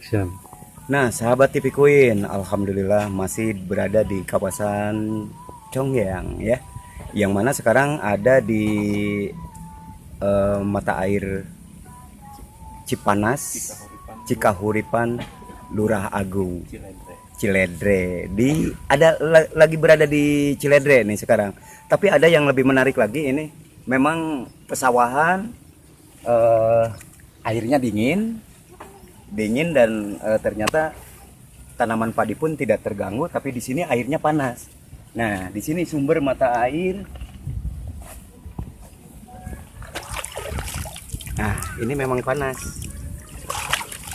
Action. Nah, sahabat TV Queen, alhamdulillah masih berada di kawasan Congyang ya, yang mana sekarang ada di mata air Cipanas, Cikahuripan, Lurah Agung, Ciledre. Lagi berada di Ciledre nih sekarang. Tapi ada yang lebih menarik lagi ini, memang pesawahan, airnya dingin dan ternyata tanaman padi pun tidak terganggu, tapi di sini airnya panas. Nah, di sini sumber mata air. Nah, ini memang panas.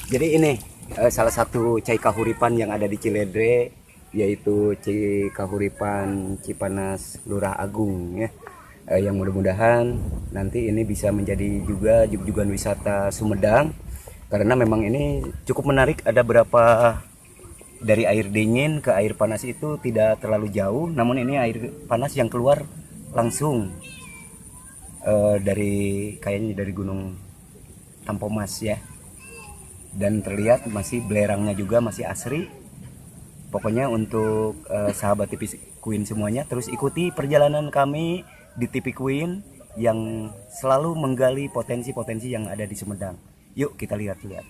Jadi ini salah satu cai kahuripan yang ada di Ciledre, yaitu cai kahuripan Cipanas Lurah Agung ya. Yang mudah-mudahan nanti ini bisa menjadi juga jujugan wisata Sumedang, karena memang ini cukup menarik. Ada berapa dari air dingin ke air panas itu tidak terlalu jauh, namun ini air panas yang keluar langsung kayaknya dari Gunung Tampomas ya, dan terlihat masih belerangnya juga masih asri. Pokoknya untuk sahabat TV Queen semuanya, terus ikuti perjalanan kami di TV Queen yang selalu menggali potensi-potensi yang ada di Sumedang. Yuk kita lihat-lihat.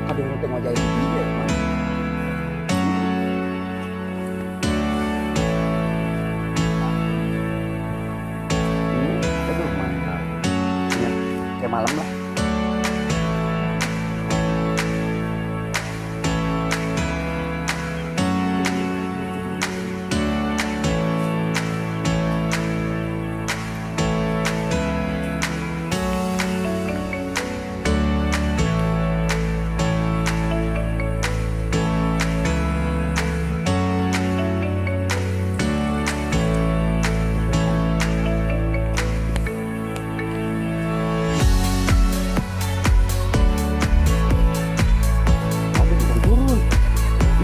Ada yang mau jahit dia, man. Aduh, mantap. Ya, kayak malam lah.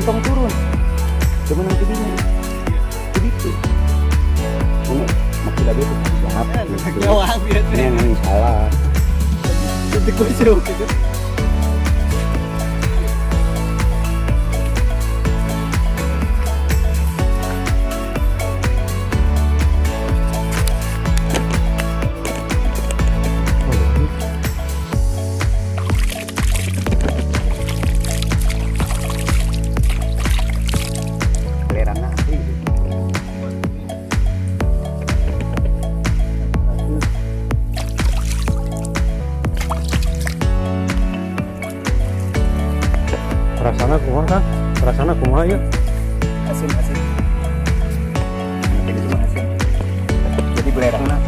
Tong turun, cuman nanti ini begitu. Ini makin lagi tuh jahat. Ini yang salah. Jadi kusuk gitu. Rasana kumaha kan? Rasana kumaha ya? Asin. Nah, ini cuma asin. Jadi belerang nah.